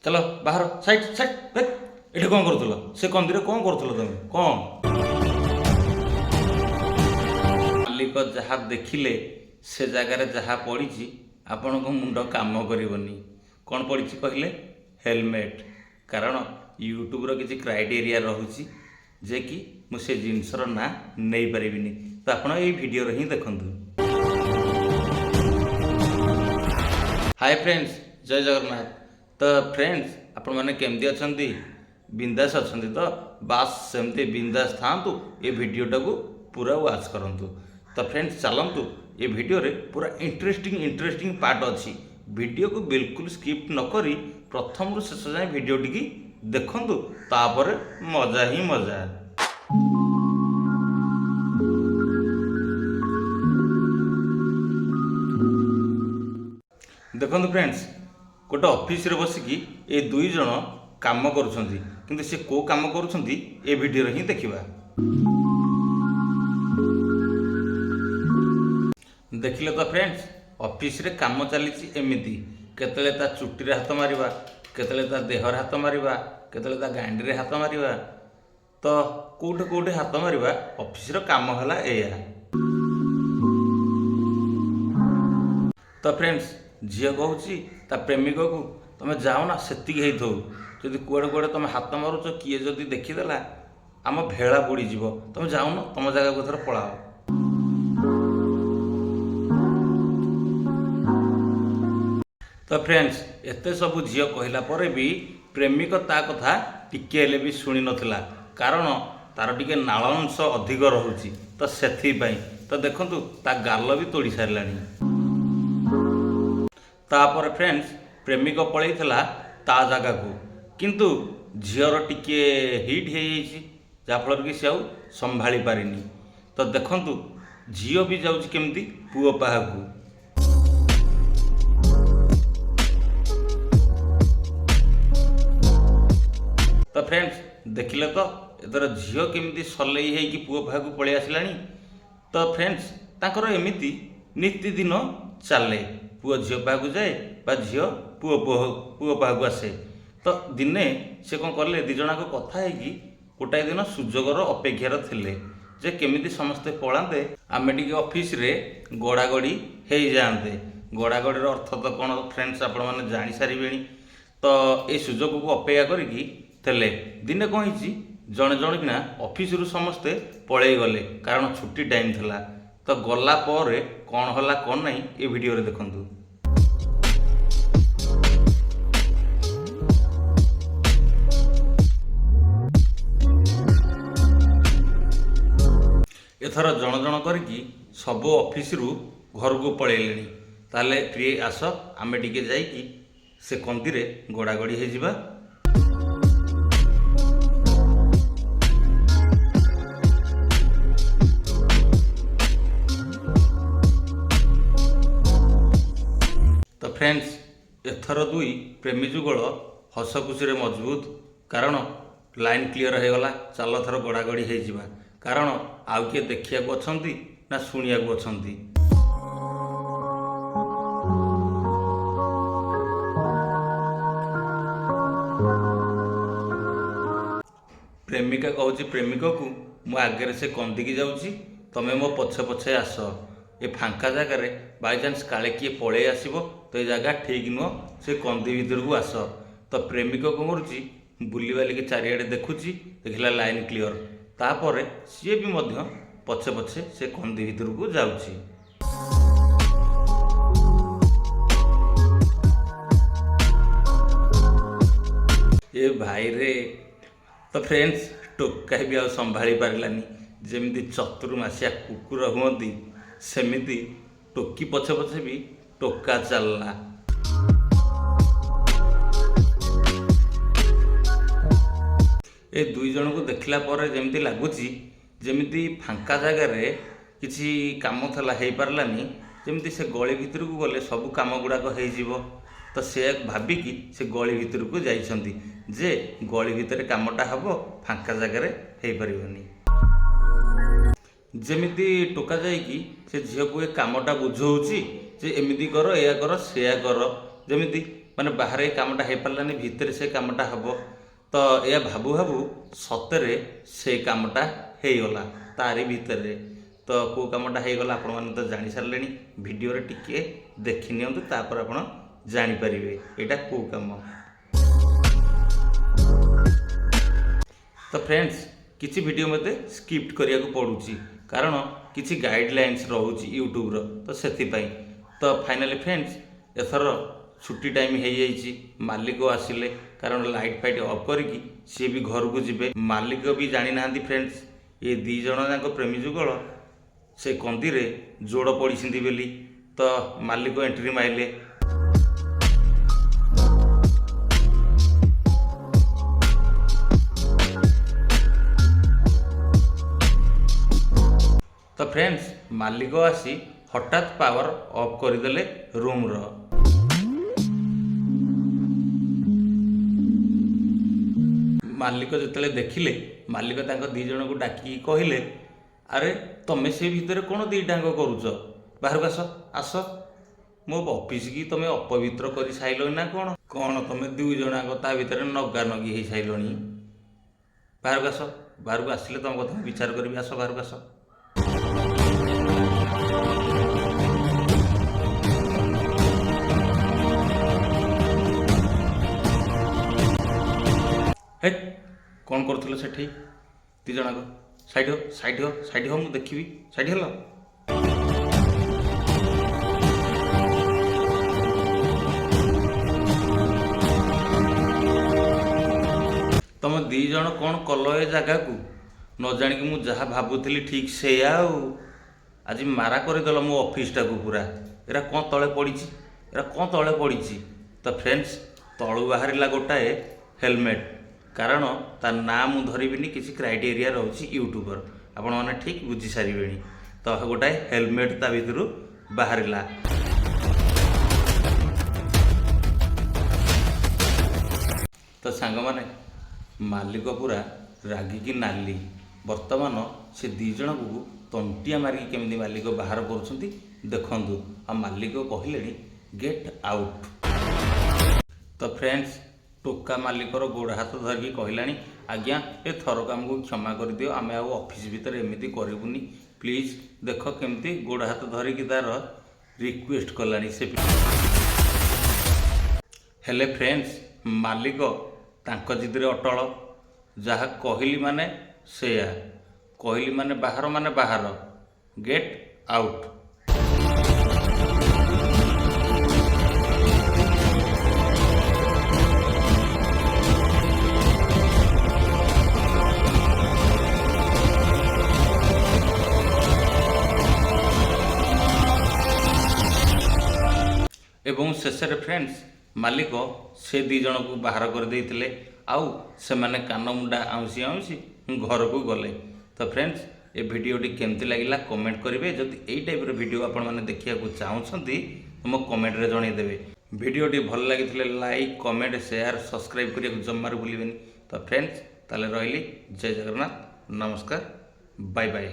चलो बाहर side side एठी कौन करूल से कंदी कौन करूल तुम कौन मालिक जहाँ देखिले से जगार जहाँ पड़ी आपण को मुंड काम करनी कौन पड़ी कहले हेलमेट कारण यूट्यूब रो किसी क्राइटेरिया रहुची जे कि मुझे जिनसर ना नहीं पारिनी तो आप वीडियो ही देखु। हाय फ्रेंड्स जय जगन्नाथ। तो फ्रेंड्स आपण मैंने केमती अच्छा बिंदास अच्छा तो बास सेमती बिंदास था ये वीडियोटा को पूरा वाच करूँ। तो फ्रेंड्स चलतु ये वीडियो रे पूरा इंटरेस्टिंग पार्ट अच्छी वीडियो को बिल्कुल स्किप न करी प्रथम रु शेष जाए वीडियो टी देखु तापर मजा ही मजा। देखो फ्रेंड्स गोटे ऑफिस रे बसिकी ये दुई जन काम करुछंती किंतु से को काम करुछंती ए वीडियो रे ही देखिबा। देखिले तो फ्रेंड्स ऑफिस रे काम चली एमती केतले ता चुटी रे हाथ मारिबा केतले ता देहर हाथ मारिबा केतले ता गांडी रे हाथ मारिबा तो कोठे कोठे हाथ मारिबा ऑफिस रो काम हला एया। तो फ्रेंड्स झील कहूँ ता प्रेमिक को तुम जाओ ना सेतिक हो जदि कुआड़े कुआड़े तुम हाथ मारुच किए जदि देखीदेला आम भेड़ा बुड़ीज तुम जाओ ना तुम जगह को थोड़ा पलाओ। तो फ्रेंड्स एते सब झील कहला पर भी प्रेमिक ता कथा टिके भी शुणी नथिला कारण तार टिके नाल अंश अधिक रहुची तो सेथिपाई तो देखंतु ता गाल भी तोड़ी सारलानी। तापर फ्रेंड्स प्रेमिक पलैला ता जगह को किंतु झीर टिके हिट हो जाफल कि सी आउ संभाली पारिनी। तो देखंतु झील भी जाउची केमती पुओ पाहाकू। तो फ्रेंड्स देखिले तो एतर झील केमती सलई है कि पुओ पाहाकू पलि आसिलानी। तो फ्रेंड्स ताकर एमिति नित्यदिन चले पुओ झील पाहाकू जाए बा झील पुओ पाहाकू आसे। तो दिने से कौन कले दिजना को कथा है कि गोटाए दिन सुजोगर अपेक्षार थिले जे केमिति समस्ते पलाते आमे टिके ऑफिस रे गड़ागड़ी हो जाते। गड़ागड़ीर अर्थ तो कौन फ्रेंड्स आपण मैंने जानी सारे। तो ये सुजोग को अपेक्षा करिकी थे दिने कौन हो जड़े जड़े किना ऑफिस रु समस्ते पलि गले कारण छुट्टी टाइम थिला। तो गला पर कौन हला कौन नहीं ये वीडियो रे देखंतु। एथर जण जण करके सब ऑफिस रु घर को पलैले ताले प्रिय आस आमे टिके जाइकी से कंदी रे गड़ागड़ी हो जिबा। तो फ्रेंड्स एथर दुई प्रेमी जुगल हस खुशी मजबूत कारण लाइन क्लीयर हो गला चल थर गड़ागड़ी हो जिबा कारण आउ किए देखिया अच्छी ना शुणिया अच्छी। प्रेमिका कहूँ प्रेमिक को मु आगे से कंदिकी जाऊँगी तमें मो पछे पछे आस ये फांका जगार बाईचान्स काले किए पलि आसब तो ये जगह ठीक नुह से कंदी भितर को आस। तो प्रेमिक कौन करुच्ची बुली बालिकी चारिआडे देखुची देखला लाइन क्लीयर तापर सी भी मध्य पछे पछे से कंदी भितर को जाउची। ये भाई रे तो फ्रेंड्स टोका भी आ संभाली पारानी जमी चतुर्मासिया कुकुर हुंती सेमिति टोकी पछे पछे भी टोका चलला। ए दुई जन को देखला पर जमी लगुच जमी फांका जगार किसी कम थला हो पारानी जमी से गली भितर को गले सब कम गुड़ाक हो तो से भाविकी से गली भितर को जाइछंती जे गली भितर कामटा हम फांका जगार हो पारिबनी। जमिति टोका जाइकी से झील को ये कामटा बुझाऊँगी जे एमती कर या कर सेया कर जमिति ମାନେ ବାହାରେ ଏ କାମଟା ହେଇପାରିଲାନି, ଭିତରେ ସେ କାମଟା ହେବ। ତ ଏହା ଭାବୁ ଭାବୁ ସତରେ ସେ କାମଟା ହେଇଗଲା ତାରି ଭିତରେ। ତ କେଉଁ କାମଟା ହେଇଗଲା ଆପଣମାନେ ତ ଜାଣିସାରିଲେଣି। ଭିଡ଼ିଓରେ ଟିକେ ଦେଖିନିଅନ୍ତୁ, ତାପରେ ଆପଣ ଜାଣିପାରିବେ ଏଇଟା କେଉଁ କାମ। ତ ଫ୍ରେଣ୍ଡସ୍, କିଛି ଭିଡ଼ିଓ ମୋତେ ସ୍କିପ୍ଟ କରିବାକୁ ପଡ଼ୁଛି କାରଣ କିଛି ଗାଇଡ଼ଲାଇନ୍ସ ରହୁଛି ୟୁଟ୍ୟୁବ୍ର, ତ ସେଥିପାଇଁ। ତ ଫାଇନାଲି ଫ୍ରେଣ୍ଡସ୍, ଏଥର ଛୁଟି ଟାଇମ୍ ହେଇଯାଇଛି। ମାଲିକ ଆସିଲେ, କାରଣ ଲାଇଟ୍ ଫାଇଟ୍ ଅଫ୍ କରିକି ସିଏ ବି ଘରକୁ ଯିବେ। ମାଲିକ ବି ଜାଣିନାହାନ୍ତି ଫ୍ରେଣ୍ଡସ୍ ଏ ଦୁଇ ଜଣ ଯାକ ପ୍ରେମୀ ଯୁଗଳ ସେ କନ୍ଦିରେ ଯୋଡ଼ ପଡ଼ିଛନ୍ତି ବୋଲି। ତ ମାଲିକ ଏଣ୍ଟ୍ରି ମାରିଲେ। ତ ଫ୍ରେଣ୍ଡସ୍, ମାଲିକ ଆସି ହଠାତ୍ ପାୱାର ଅଫ୍ କରିଦେଲେ ରୁମ୍ର। ମାଲିକ ଯେତେବେଳେ ଦେଖିଲେ, ମାଲିକ ତାଙ୍କ ଦୁଇ ଜଣଙ୍କୁ ଡାକିକି କହିଲେ, ଆରେ ତମେ ସେ ଭିତରେ କ'ଣ ଦୁଇଟାଙ୍କ କରୁଛ? ବାହାରକୁ ଆସ, ଆସ। ମୋ ଅଫିସକି ତମେ ଅପବିତ୍ର କରି ସାରିଲଣି ନା କ'ଣ? କ'ଣ ତମେ ଦୁଇ ଜଣଙ୍କ ତା ଭିତରେ ନଗା ନଗି ହେଇସାରିଲଣି? ବାହାରକୁ ଆସ। ବାହାରକୁ ଆସିଲେ ତମ କଥା ମୁଁ ବିଚାର କରିବି। ଆସ, ବାହାରକୁ ଆସ। ହେ, କ'ଣ କରୁଥିଲ ସେଠି ଦୁଇ ଜଣକ? ସାଇଡ୍ ହୋ, ସାଇଡ୍ ହୋ, ସାଇଡ୍ ହୋ, ମୁଁ ଦେଖିବି। ସାଇଡ୍ ହେଲ। ତମେ ଦୁଇ ଜଣ କ'ଣ କଲ ଏ ଜାଗାକୁ? ନ ଜାଣିକି ମୁଁ ଯାହା ଭାବୁଥିଲି ଠିକ୍ ସେଇଆ। ଆଉ ଆଜି ମାରା କରିଦେଲ ମୋ ଅଫିସଟାକୁ ପୁରା। ଏରା କ'ଣ ତଳେ ପଡ଼ିଛି? ଏରା କ'ଣ ତଳେ ପଡ଼ିଛି? ତ ଫ୍ରେଣ୍ଡସ୍, ତଳୁ ବାହାରିଲା ଗୋଟାଏ ହେଲମେଟ୍। କାରଣ ତା ନାଁ ମୁଁ ଧରିବିନି, କିଛି କ୍ରାଇଟେରିଆ ରହୁଛି ୟୁଟ୍ୟୁବର, ଆପଣମାନେ ଠିକ୍ ବୁଝିସାରିବେଣି। ତ ଗୋଟାଏ ହେଲମେଟ୍ ତା ଭିତରୁ ବାହାରିଲା। ତ ସାଙ୍ଗମାନେ, ମାଲିକ ପୁରା ରାଗିକି ନାଲି। ବର୍ତ୍ତମାନ ସେ ଦୁଇ ଜଣଙ୍କୁ ତଣ୍ଟିଆ ମାରିକି କେମିତି ମାଲିକ ବାହାର କରୁଛନ୍ତି ଦେଖନ୍ତୁ। ଆଉ ମାଲିକ କହିଲେଣି ଗେଟ୍ ଆଉଟ୍। ତ ଫ୍ରେଣ୍ଡସ୍, ଟୋକା ମାଲିକର ଗୋଡ଼ ହାତ ଧରିକି କହିଲାଣି, ଆଜ୍ଞା ଏ ଥରକ ଆମକୁ କ୍ଷମା କରିଦିଅ, ଆମେ ଆଉ ଅଫିସ ଭିତରେ ଏମିତି କରିବୁନି, ପ୍ଲିଜ୍। ଦେଖ କେମିତି ଗୋଡ଼ ହାତ ଧରିକି ତାର ରିକ୍ୱେଷ୍ଟ କଲାଣି ସେ। ହେଲେ ଫ୍ରେଣ୍ଡସ୍, ମାଲିକ ତାଙ୍କ ଜିଦିରେ ଅଟଳ। ଯାହା କହିଲି ମାନେ ସେଇଆ, କହିଲି ମାନେ ବାହାର, ଗେଟ୍ ଆଉଟ୍। ଏବଂ ଶେଷରେ ଫ୍ରେଣ୍ଡସ୍, ମାଲିକ ସେ ଦୁଇ ଜଣକୁ ବାହାର କରିଦେଇଥିଲେ। ଆଉ ସେମାନେ କାନ ମୁଣ୍ଡା ଆଉଁସି ଆଉଁସି ଘରକୁ ଗଲେ। ତ ଫ୍ରେଣ୍ଡସ୍, ଏ ଭିଡ଼ିଓଟି କେମିତି ଲାଗିଲା କମେଣ୍ଟ କରିବେ। ଯଦି ଏଇ ଟାଇପ୍ର ଭିଡ଼ିଓ ଆପଣମାନେ ଦେଖିବାକୁ ଚାହୁଁଛନ୍ତି ମୋ କମେଣ୍ଟରେ ଜଣାଇଦେବେ। ଭିଡ଼ିଓଟି ଭଲ ଲାଗିଥିଲେ ଲାଇକ୍, କମେଣ୍ଟ, ସେୟାର, ସବସ୍କ୍ରାଇବ୍ କରିବାକୁ ଜମାରୁ ଭୁଲିବେନି। ତ ଫ୍ରେଣ୍ଡସ୍, ତାହେଲେ ରହିଲି। ଜୟ ଜଗନ୍ନାଥ, ନମସ୍କାର, ବାଏ ବାଏ।